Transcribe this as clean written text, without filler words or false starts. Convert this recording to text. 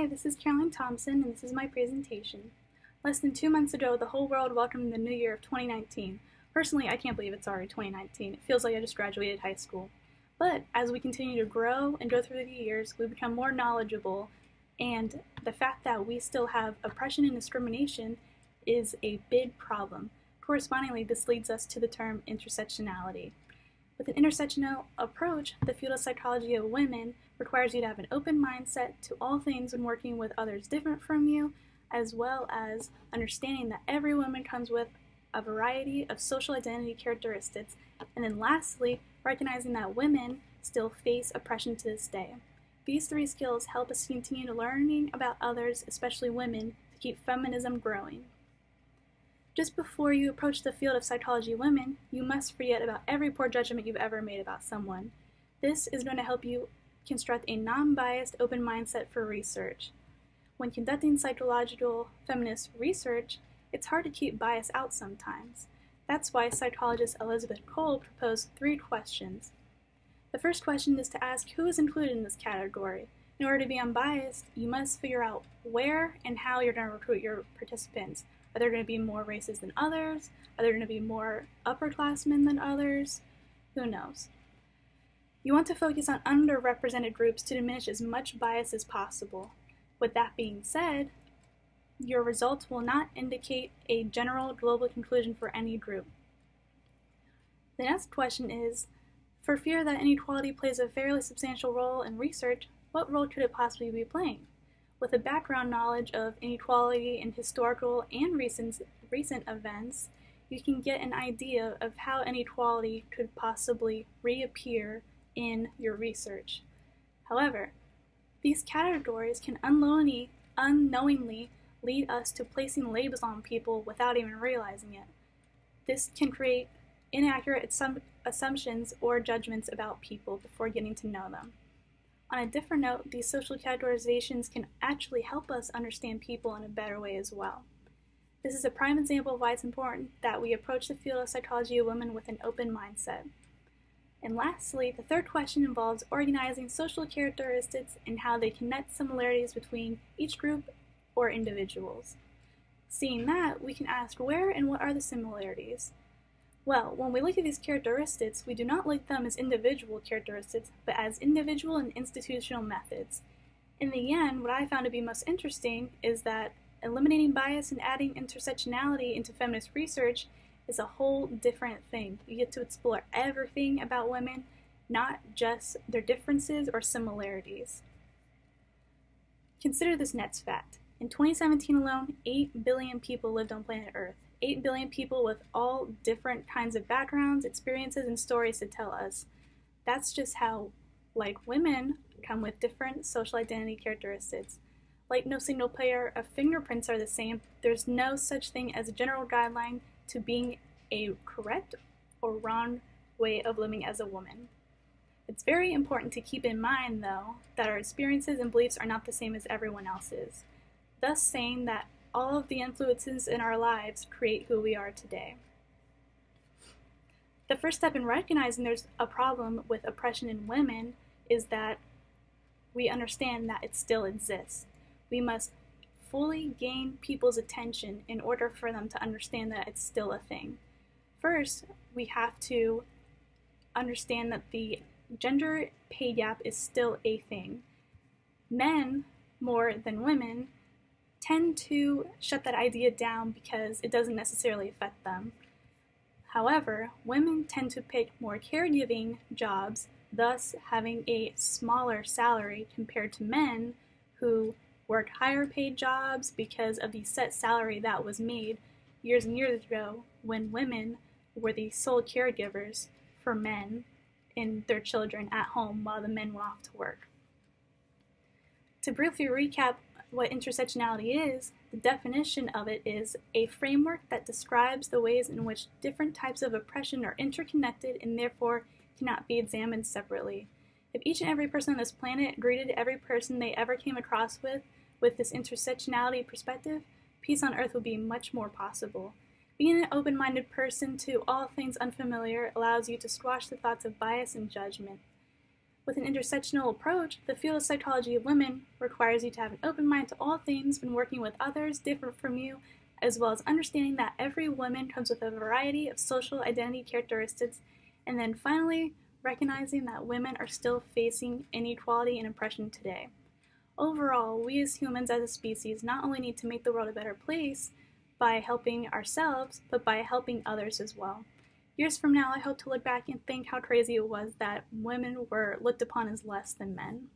this is Caroline Thompson, and this is my presentation. Less than 2 months ago, the whole world welcomed the new year of 2019. Personally, I can't believe it's already 2019. It feels like I just graduated high school. But as we continue to grow and go through the years, we become more knowledgeable, and the fact that we still have oppression and discrimination is a big problem. Correspondingly, this leads us to the term intersectionality. With an intersectional approach, the field of psychology of women requires you to have an open mindset to all things when working with others different from you, as well as understanding that every woman comes with a variety of social identity characteristics, and then lastly, recognizing that women still face oppression to this day. These three skills help us continue learning about others, especially women, to keep feminism growing. Just before you approach the field of psychology of women, you must forget about every poor judgment you've ever made about someone. This is going to help you construct a non-biased, open mindset for research. When conducting psychological feminist research, it's hard to keep bias out sometimes. That's why psychologist Elizabeth Cole proposed 3 questions. The first question is to ask who is included in this category. In order to be unbiased, you must figure out where and how you're going to recruit your participants. Are there going to be more races than others? Are there going to be more upperclassmen than others? Who knows? You want to focus on underrepresented groups to diminish as much bias as possible. With that being said, your results will not indicate a general global conclusion for any group. The next question is, for fear that inequality plays a fairly substantial role in research, what role could it possibly be playing? With a background knowledge of inequality in historical and recent events, you can get an idea of how inequality could possibly reappear in your research. However, these categories can unknowingly lead us to placing labels on people without even realizing it. This can create inaccurate assumptions or judgments about people before getting to know them. On a different note, these social categorizations can actually help us understand people in a better way as well. This is a prime example of why it's important that we approach the field of psychology of women with an open mindset. And lastly, the third question involves organizing social characteristics and how they connect similarities between each group or individuals. Seeing that, we can ask where and what are the similarities? Well, when we look at these characteristics, we do not look at them as individual characteristics, but as individual and institutional methods. In the end, what I found to be most interesting is that eliminating bias and adding intersectionality into feminist research is a whole different thing. You get to explore everything about women, not just their differences or similarities. Consider this next fact. In 2017 alone, 8 billion people lived on planet Earth. 8 billion people with all different kinds of backgrounds, experiences, and stories to tell us. That's just how, like women, come with different social identity characteristics. Like no single pair of fingerprints are the same, there's no such thing as a general guideline to being a correct or wrong way of living as a woman. It's very important to keep in mind, though, that our experiences and beliefs are not the same as everyone else's, thus saying that all of the influences in our lives create who we are today. The first step in recognizing there's a problem with oppression in women is that we understand that it still exists. We must fully gain people's attention in order for them to understand that it's still a thing. First, we have to understand that the gender pay gap is still a thing. Men, more than women, tend to shut that idea down because it doesn't necessarily affect them. However, women tend to pick more caregiving jobs, thus having a smaller salary compared to men who work higher paid jobs because of the set salary that was made years and years ago when women were the sole caregivers for men and their children at home while the men went off to work. To briefly recap what intersectionality is, the definition of it is a framework that describes the ways in which different types of oppression are interconnected and therefore cannot be examined separately. If each and every person on this planet greeted every person they ever came across with this intersectionality perspective, peace on earth would be much more possible. Being an open-minded person to all things unfamiliar allows you to squash the thoughts of bias and judgment. With an intersectional approach, the field of psychology of women requires you to have an open mind to all things when working with others different from you, as well as understanding that every woman comes with a variety of social identity characteristics, and then finally, recognizing that women are still facing inequality and oppression today. Overall, we as humans as a species not only need to make the world a better place by helping ourselves, but by helping others as well. Years from now, I hope to look back and think how crazy it was that women were looked upon as less than men.